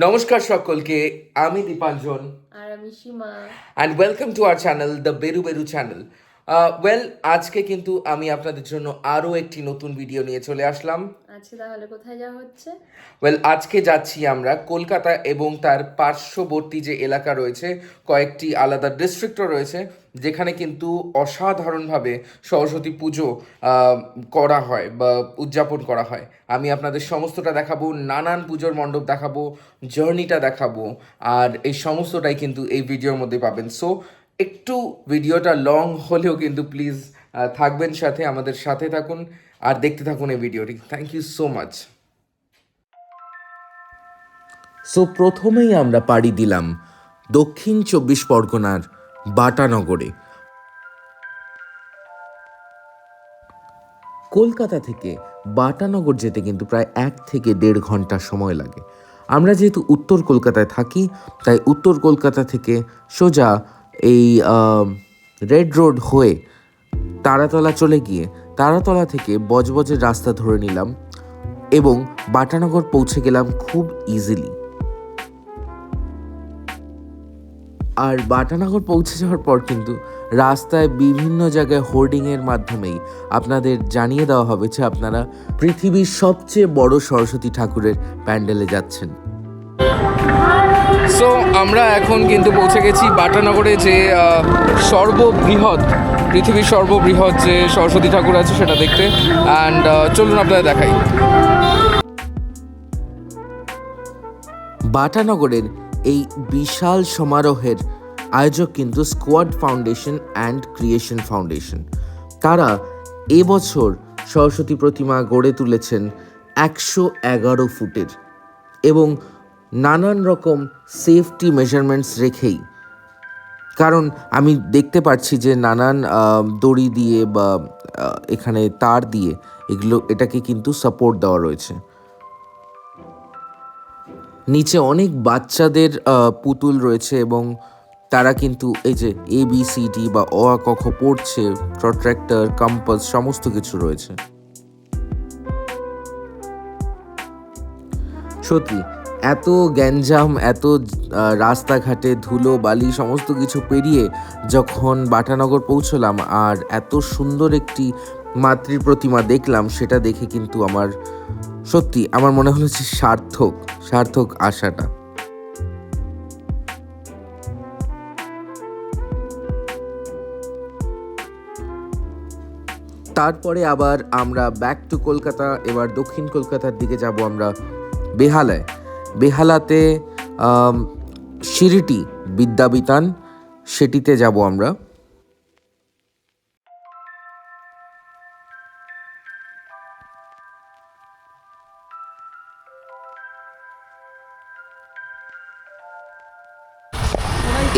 নমস্কার সকলকে, আমি দীপাঞ্জন আর আমি Seema. And welcome to our channel the Beru Beru channel. আজকে কিন্তু আমি আপনাদের জন্য আরও একটি নতুন ভিডিও নিয়ে চলে আসলাম। আচ্ছা, তাহলে কোথায় যাওয়া হচ্ছে? আজকে যাচ্ছি আমরা কলকাতা এবং তার পার্শ্ববর্তী যে এলাকা রয়েছে, কয়েকটি আলাদা ডিস্ট্রিক্টও রয়েছে, যেখানে কিন্তু অসাধারণভাবে সরস্বতী পুজো করা হয় বা উদযাপন করা হয়। আমি আপনাদের সমস্তটা দেখাবো, নানান পুজোর মণ্ডপ দেখাবো, জার্নিটা দেখাবো, আর এই সমস্তটাই কিন্তু এই ভিডিওর মধ্যে পাবেন। সো একটু ভিডিওটা লং হলেও কিন্তু প্লিজ থাকবেন সাথে, আমাদের সাথে থাকুন আর দেখতে থাকুন এই ভিডিওটি। Thank you so much. So প্রথমেই আমরা পাড়ি দিলাম দক্ষিণ 24 পরগনার বাটানগরে। কলকাতা থেকে বাটানগর যেতে কিন্তু প্রায় 1 থেকে 1.5 ঘন্টা সময় লাগে। আমরা যেহেতু উত্তর কলকাতায় থাকি, তাই উত্তর কলকাতা থেকে সোজা এই রেড রোড হয়ে তারাতলা চলে গিয়ে তারাতলা থেকে বজবজের রাস্তা ধরে নিলাম এবং বাটানগর পৌঁছে গেলাম খুব ইজিলি। আর বাটানগর পৌঁছে যাওয়ার পর কিন্তু রাস্তায় বিভিন্ন জায়গায় হোর্ডিংয়ের মাধ্যমেই আপনাদের জানিয়ে দেওয়া হবে যে আপনারা পৃথিবীর সবচেয়ে বড় সরস্বতী ঠাকুরের প্যান্ডেলে যাচ্ছেন। সো আমরা এখন কিন্তু পৌঁছে গেছি বাটানগরে, যে পৃথিবীর সর্ববৃহৎ যে সরস্বতী ঠাকুর আছে সেটা দেখতে। অ্যান্ড চলুন আপনাদের দেখাই। বাটানগরের এই বিশাল সমারোহের আয়োজক কিন্তু squad foundation and creation foundation. তারা এবছর সরস্বতী প্রতিমা গড়ে তুলেছেন 111 ফুটের এবং নানান রকম সেফটি মেজারমেন্টস রেখেই। কারণ আমি দেখতে পাচ্ছি যে নানান দড়ি দিয়ে বা এখানে তার দিয়ে এটাকে কিন্তু সাপোর্ট দেওয়া রয়েছে। নিচে অনেক বাচ্চাদের পুতুল রয়েছে এবং তারা কিন্তু এই যে ABCD বা অ আ ক খ পড়ছে, প্রট্রাক্টর, কম্পাস সমস্ত কিছু রয়েছে। সত্যি এত গ্যাঞ্জাম, এত রাস্তাঘাটে ধুলো বালি সমস্ত কিছু পেরিয়ে যখন বাটানগর পৌঁছলাম আর এত সুন্দর একটি মাতৃ প্রতিমা দেখলাম, সেটা দেখে কিন্তু আমার মনে হলো যে সার্থক আশাটা। তারপরে আবার আমরা ব্যাক টু কলকাতা। এবার দক্ষিণ কলকাতার দিকে যাব আমরা বেহালাতে সিরিটি বিদ্যাবিতান, সেটিতে যাব আমরা।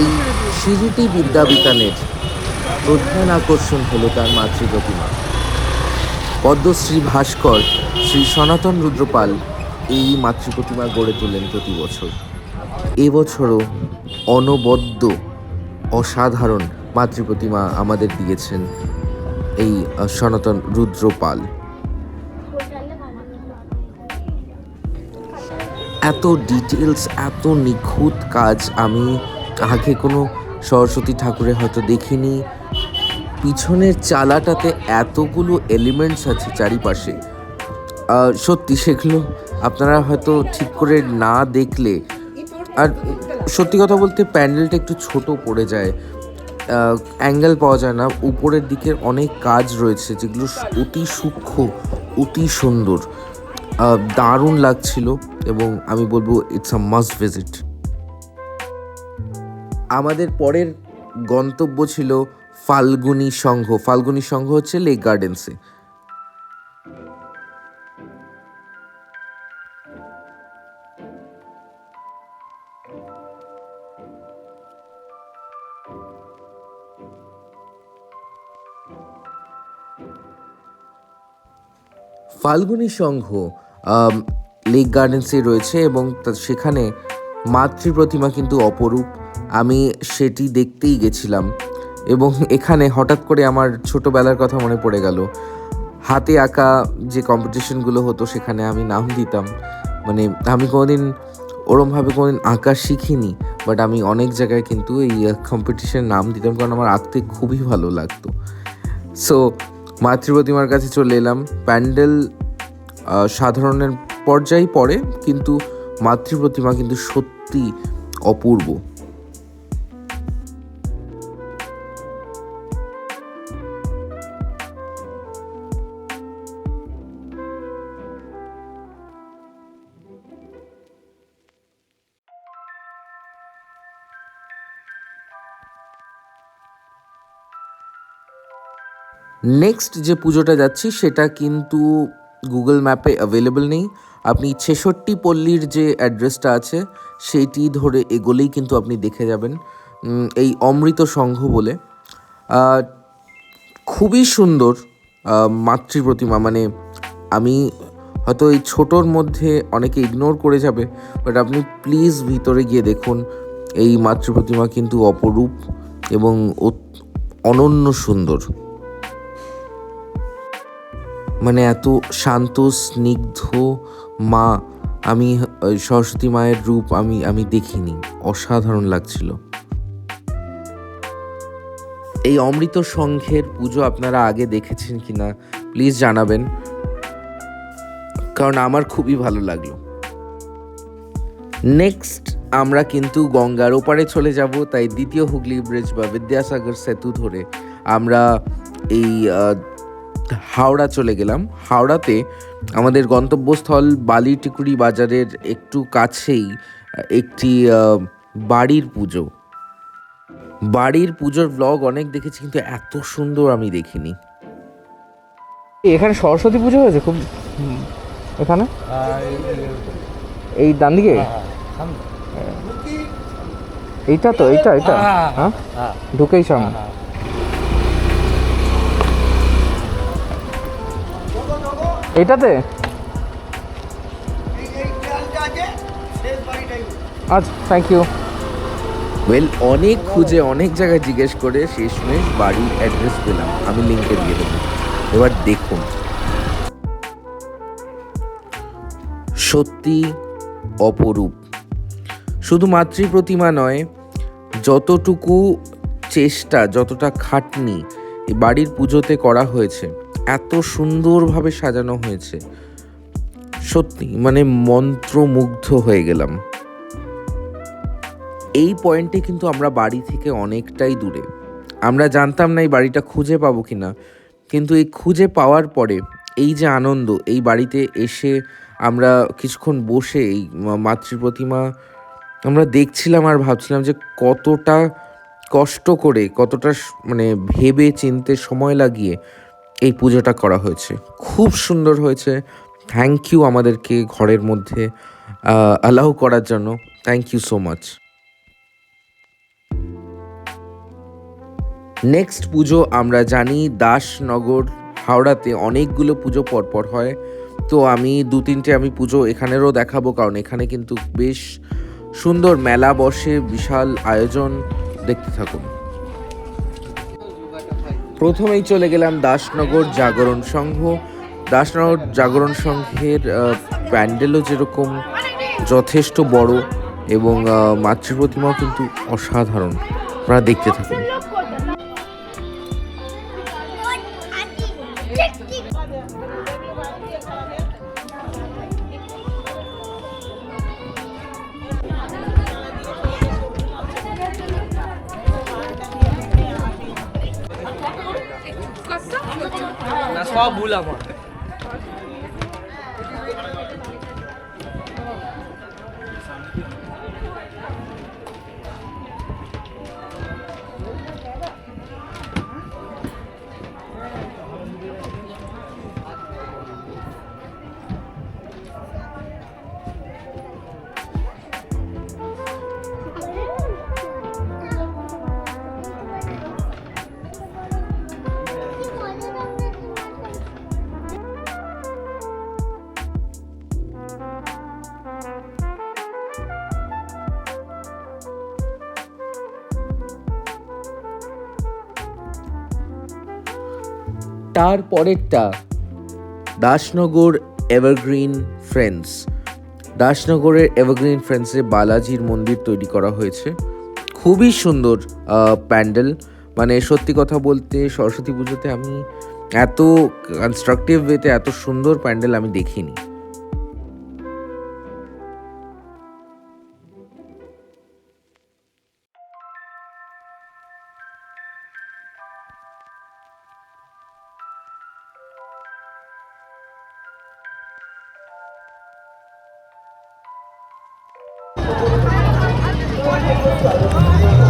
এই সিরিটি বিদ্যাবিতানের প্রধান আকর্ষণ হলো তার মাতৃপ্রতিমা। পদ্মশ্রী ভাস্কর শ্রী সনাতন রুদ্রপাল এই মাতৃপ্রতিমা গড়ে তোলেন প্রতি বছর। এবছরও অনবদ্য অসাধারণ মাতৃপ্রতিমা আমাদের দিয়েছেন এই সনাতন রুদ্রপাল। এত ডিটেলস, এত নিখুঁত কাজ আমি আগে কোনো সরস্বতী ঠাকুরে হয়তো দেখিনি। পিছনের চালাটাতে এতগুলো এলিমেন্টস আছে চারিপাশে, সত্যি সেগুলো আপনারা হয়তো ঠিক করে না দেখলে, আর সত্যি কথা বলতে প্যান্ডেলটা একটু ছোট পড়ে যায়, অ্যাঙ্গেল পাওয়া যায় না। উপরের দিকের অনেক কাজ রয়েছে যেগুলো অতি সূক্ষ্ম, অতি সুন্দর, দারুণ লাগছিল এবং আমি বলবো ইটস আ মাস্ট ভিজিট। আমাদের পরের গন্তব্য ছিল ফাল্গুনী সংঘ হচ্ছে লেক গার্ডেন্সে। ফাল্গুনী সংঘ লেক গার্ডেন্সে রয়েছে এবং সেখানে মাতৃ প্রতিমা কিন্তু অপরূপ। আমি সেটি দেখতেই গেছিলাম এবং এখানে হঠাৎ করে আমার ছোটোবেলার কথা মনে পড়ে গেল। হাতে আঁকা যে কম্পিটিশনগুলো হতো সেখানে আমি নাম দিতাম। মানে আমি কোনোদিন ওরমভাবে কোনোদিন আঁকা শিখিনি, বাট আমি অনেক জায়গায় কিন্তু এই কম্পিটিশনের নাম দিতাম, কারণ আমার আঁকতে খুবই ভালো লাগতো। সো মাতৃ প্রতিমার কাছে চলে এলাম। প্যান্ডেল সাধারণের পর্যায়ে পড়ে, কিন্তু মাতৃ প্রতিমা কিন্তু সত্যি অপূর্ব। নেক্সট যে পুজোটা যাচ্ছি সেটা কিন্তু গুগল ম্যাপে অ্যাভেলেবল নেই। আপনি ৬৬ পল্লীর যে অ্যাড্রেসটা আছে সেইটি ধরে এগোলেই কিন্তু আপনি দেখে যাবেন। এই অমৃত সংঘ বলে খুবই সুন্দর মাতৃ প্রতিমা। মানে আমি হয়তো এই ছোটোর মধ্যে অনেকে ইগনোর করে যাবে, বাট আপনি প্লিজ ভিতরে গিয়ে দেখুন। এই মাতৃ প্রতিমা কিন্তু অপরূপ এবং অনন্য সুন্দর। মানে এত শান্ত স্নিগ্ধ মা আমি সরস্বতী মায়ের রূপ আমি দেখিনি, অসাধারণ লাগছিল। এই অমৃত সংঘের পুজো আপনারা আগে দেখেছেন কিনা প্লিজ জানাবেন, কারণ আমার খুবই ভালো লাগলো। নেক্সট আমরা কিন্তু গঙ্গার ওপারে চলে যাব, তাই দ্বিতীয় হুগলি ব্রিজ বা বিদ্যাসাগর সেতু ধরে আমরা এই হাওড়া চলে গেলাম। হাওড়াতে আমাদের গন্তব্যস্থল বালিটিকুড়ি বাজারের একটু কাছেই একটি বাড়ির পুজো। বাড়ির পুজোর ব্লগ অনেক দেখেছি, কিন্তু এত সুন্দর আমি দেখিনি। এখানে সরস্বতী পুজো হয়েছে খুব এখানে এই ডান দিকে এইটা তো এইটা হ্যাঁ ঢুকেই সামনে। এইটাতে আচ্ছা, থ্যাংক ইউ। ওয়েল, অনেক খুঁজে অনেক জায়গায় জিজ্ঞেস করে শেষমেশ বাড়ির অ্যাড্রেস পেলাম, আমি লিঙ্কে দিয়ে দেবো। এবার দেখুন, সত্যি অপরূপ। শুধু মাতৃ প্রতিমা নয়, যতটুকু চেষ্টা, যতটা খাটনি এই বাড়ির পুজোতে করা হয়েছে, এত সুন্দরভাবে সাজানো হয়েছে, সত্যি মানে মন্ত্রমুগ্ধ হয়ে গেলাম। এই পয়েন্টে কিন্তু আমরা বাড়ি থেকে অনেকটাই দূরে। আমরা জানতাম না এই বাড়িটা খুঁজে পাবো কিনা, কিন্তু এই খুঁজে পাওয়ার পরে এই যে আনন্দ, এই বাড়িতে এসে আমরা কিছুক্ষণ বসে এই মাতৃ প্রতিমা আমরা দেখছিলাম আর ভাবছিলাম যে কতটা কষ্ট করে, কতটা মানে ভেবে চিনতে সময় লাগিয়ে এই পুজোটা করা হয়েছে। খুব সুন্দর হয়েছে। থ্যাংক ইউ আমাদেরকে ঘরের মধ্যে অ্যালাউ করার জন্য। Thank you so much. Next পুজো আমরা জানি দাসনগর হাওড়াতে অনেকগুলো পুজো পরপর হয়, তো আমি 2-3টে আমি পুজো এখানেরও দেখাবো, কারণ এখানে কিন্তু বেশ সুন্দর মেলা বসে, বিশাল আয়োজন। দেখতে থাকুন। প্রথমেই চলে গেলাম দাসনগর জাগরণ সংঘ। দাসনগর জাগরণ সংঘের প্যান্ডেলও যেরকম যথেষ্ট বড় এবং মাতৃ প্রতিমাও কিন্তু অসাধারণ। আপনারা দেখতে থাকুন। সব ভুল আমার। তার পরেরটা দাসনগর এভারগ্রিন ফ্রেন্ডস। দাসনগরের এভারগ্রিন ফ্রেন্ডসে বালাজির মন্দির তৈরি করা হয়েছে, খুবই সুন্দর প্যান্ডেল। মানে সত্যি কথা বলতে সরস্বতী পুজোতে আমি এত কনস্ট্রাকটিভ ওয়েতে এত সুন্দর প্যান্ডেল আমি দেখিনি।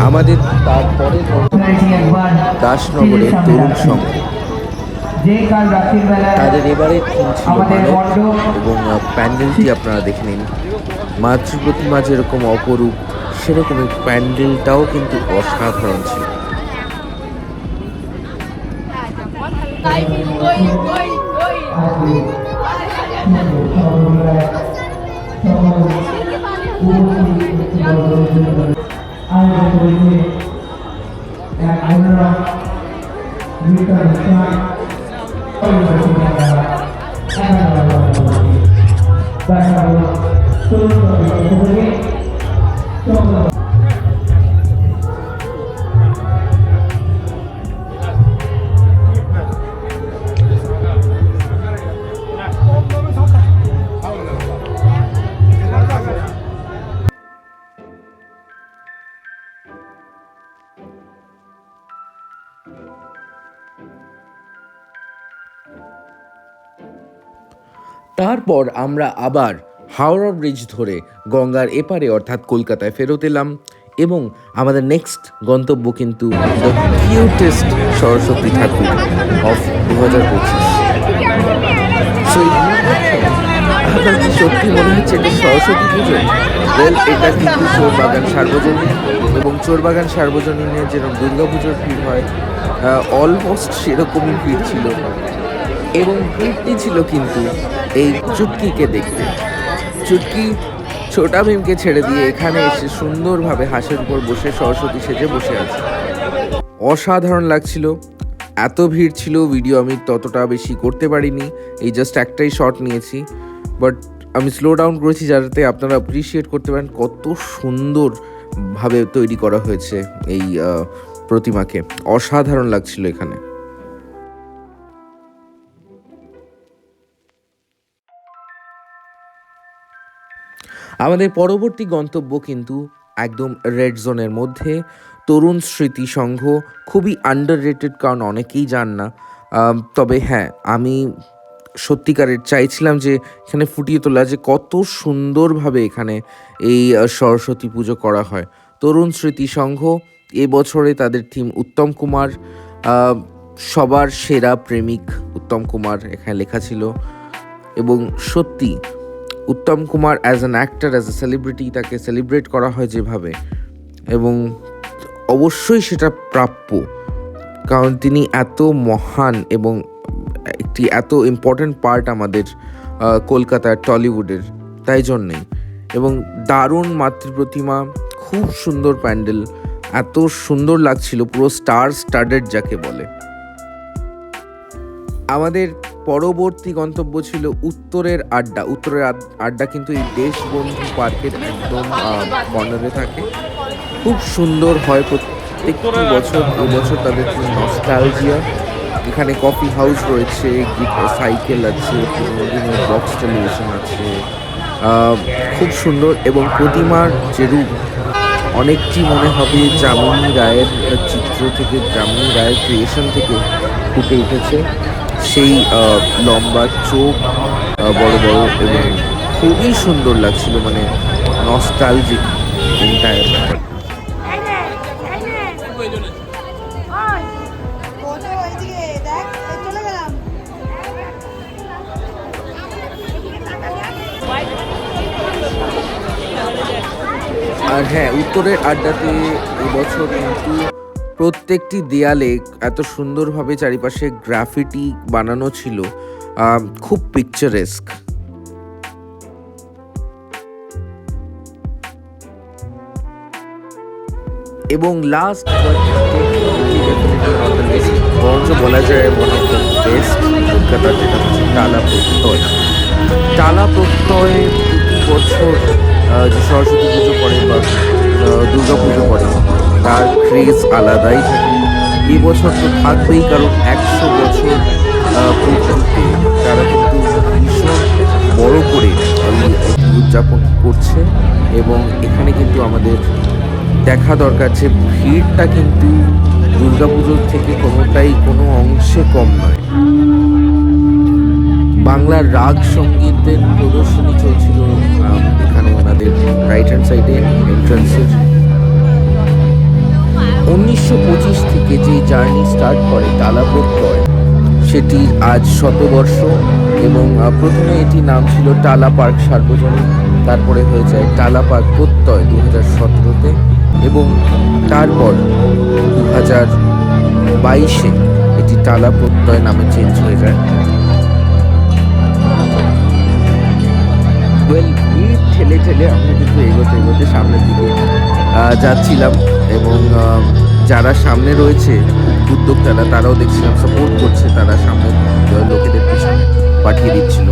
আমাদের তারপরে দাসনগরের তরুণ সংঘ, তাদের এবারে থিম ছিল মানব, এবং প্যান্ডেলটি আপনারা দেখে নিন। মাতৃ প্রতিমা যেরকম অপরূপ, সেরকমই প্যান্ডেলটাও কিন্তু অসাধারণ ছিল। তারপর আমরা আবার হাওড়া ব্রিজ ধরে গঙ্গার এপারে অর্থাৎ কলকাতায় ফেরত এলাম, এবং আমাদের নেক্সট গন্তব্য কিন্তু দ্য কিউটেস্ট সরস্বতী ঠাকুর অফ 2025। আপনার কি সত্যি মনে হচ্ছে এটা সরস্বতী পুজো? এটা কিন্তু চোরবাগান সার্বজনীন, এবং চোরবাগান সার্বজনীনে যেরকম দুর্গাপুজোর ভিড় হয় অলমোস্ট সেরকমই ভিড় ছিল, এবং ভিড়টি ছিল কিন্তু এই চুটকিকে দেখতে। চুটকি ছোটা ভীমকে ছেড়ে দিয়ে এখানে এসে সুন্দরভাবে হাঁসের উপর বসে সরস্বতী সেজে বসে আছে। অসাধারণ লাগছিল। এত ভিড় ছিল, ভিডিও আমি ততটা বেশি করতে পারিনি, এই জাস্ট একটাই শট নিয়েছি, বাট আমি স্লো ডাউন করেছি যাতে আপনারা অ্যাপ্রিসিয়েট করতে পারেন কত সুন্দরভাবে তৈরি করা হয়েছে এই প্রতিমাকে। অসাধারণ লাগছিল এখানে। আমাদের পরবর্তী গন্তব্য কিন্তু একদম রেড জোনের মধ্যে, তরুণ স্মৃতি সংঘ। খুবই আন্ডাররেটেড, কারণ অনেকেই জান না। তবে হ্যাঁ, আমি সত্যিকারের চাইছিলাম যে এখানে ফুটিয়ে তোলা যে কত সুন্দরভাবে এখানে এই সরস্বতী পুজো করা হয়। তরুণ স্মৃতি সংঘ, এবছরে তাদের থিম উত্তম কুমার, সবার সেরা প্রেমিক উত্তম কুমার এখানে লেখা ছিল। এবং সত্যি Uttam Kumar as an actor, as a celebrity, তাকে সেলিব্রেট করা হয় যেভাবে, এবং অবশ্যই সেটা প্রাপ্য, কারণ তিনি এত মহান এবং একটি এত ইম্পর্ট্যান্ট পার্ট আমাদের কলকাতার টলিউডের, তাই জন্যেই। এবং দারুণ মাতৃপ্রতিমা, খুব সুন্দর প্যান্ডেল, এত সুন্দর লাগছিল, পুরো স্টার স্টাডেড যাকে বলে। আমাদের পরবর্তী গন্তব্য ছিল উত্তরের আড্ডা। উত্তরের আড্ডা কিন্তু এই দেশবন্ধু পার্কের একদম কর্নারে থাকে, খুব সুন্দর হয় প্রত্যেকটি বছর। এবছর তাদের নস্টালজিয়া, এখানে কফি হাউস রয়েছে, সাইকেল আছে, পুরোনো দিনের বক্স টেলিভিশন আছে, খুব সুন্দর। এবং প্রতিমার যে রূপ, অনেকটি মনে হবে যামিনী রায়ের চিত্র থেকে, যামিনী রায়ের ক্রিয়েশন থেকে ফুটে উঠেছে। সেই লম্বা চোখ, বড় বড়, এবং খুবই সুন্দর লাগছিল, মানে নস্টালজিক এন্টায়ার ব্যাপার। আর হ্যাঁ, উত্তরের আড্ডাতে এবছর কিন্তু প্রত্যেকটি দেয়ালে এত সুন্দরভাবে চারিপাশে গ্রাফিটি বানানো ছিল, খুব পিকচারেস্ক। এবং লাস্ট বরঞ্চ বলা যায় ওয়ান অফ দ্য বেস্ট কলকাতার, যেটা হচ্ছে টালা প্রত্যয়। টালা প্রত্যয় প্রতি বছর যে সরস্বতী পুজো করে বা দুর্গা পুজো করে তার ক্রেজ আলাদাই থাকে। এবছর তো থাকবেই, কারণ 100 বছর পূর্তিতে তারা কিন্তু ভীষণ বড় করে এই উদযাপন করছে। এবং এখানে কিন্তু আমাদের দেখা দরকার যে ভিড়টা কিন্তু দুর্গাপুজোর থেকে কোনো অংশে কম নয়। বাংলার রাগ সঙ্গীতের প্রদর্শনী চলছিল এখানে ওনাদের রাইট হ্যান্ড সাইডে এন্ট্রান্সের। 1925 থেকে যে জার্নি স্টার্ট করে টালা প্রত্যয়, সেটির আজ 100 বর্ষ। এবং প্রথমে এটি নাম ছিল টালা পার্ক সার্বজনীন, তারপরে হয়ে যায় টালা পার্ক প্রত্যয় 2017-তে, এবং তারপর 2022-এ এটি টালা প্রত্যয় নামে চেঞ্জ হয়ে যায়। ভিড় ঠেলে ঠেলে আমরা কিন্তু এগোতে সামনের দিকে যাচ্ছিলাম। এবং যারা সামনে রয়েছে উদ্যোক্তারা, তারাও দেখছিলাম সাপোর্ট করছে, তারা সামনে লোকেদের পিছনে পাঠিয়ে দিচ্ছিল।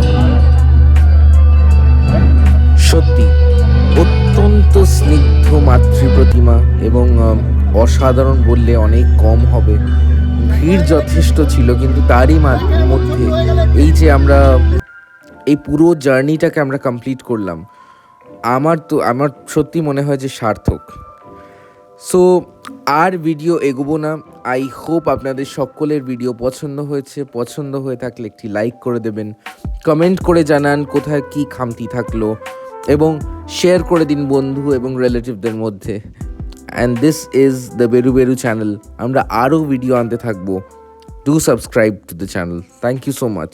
সত্যি অত্যন্ত স্নিগ্ধ মাতৃ প্রতিমা, এবং অসাধারণ বললে অনেক কম হবে। ভিড় যথেষ্ট ছিল, কিন্তু তারই মধ্যে এই যে আমরা এই পুরো জার্নিটাকে আমরা কমপ্লিট করলাম, আমার সত্যি মনে হয় যে সার্থক। সো আর ভিডিও এগোবো না। আই হোপ আপনাদের সকলের ভিডিও পছন্দ হয়ে থাকলে একটি লাইক করে দেবেন, কমেন্ট করে জানান কোথায় কি খামতি থাকলো, এবং শেয়ার করে দিন বন্ধু এবং রিলেটিভদের মধ্যে। And this is the Beru Beru channel. আমরা আরও ভিডিও আনতে থাকবো। Do subscribe to the channel. Thank you so much.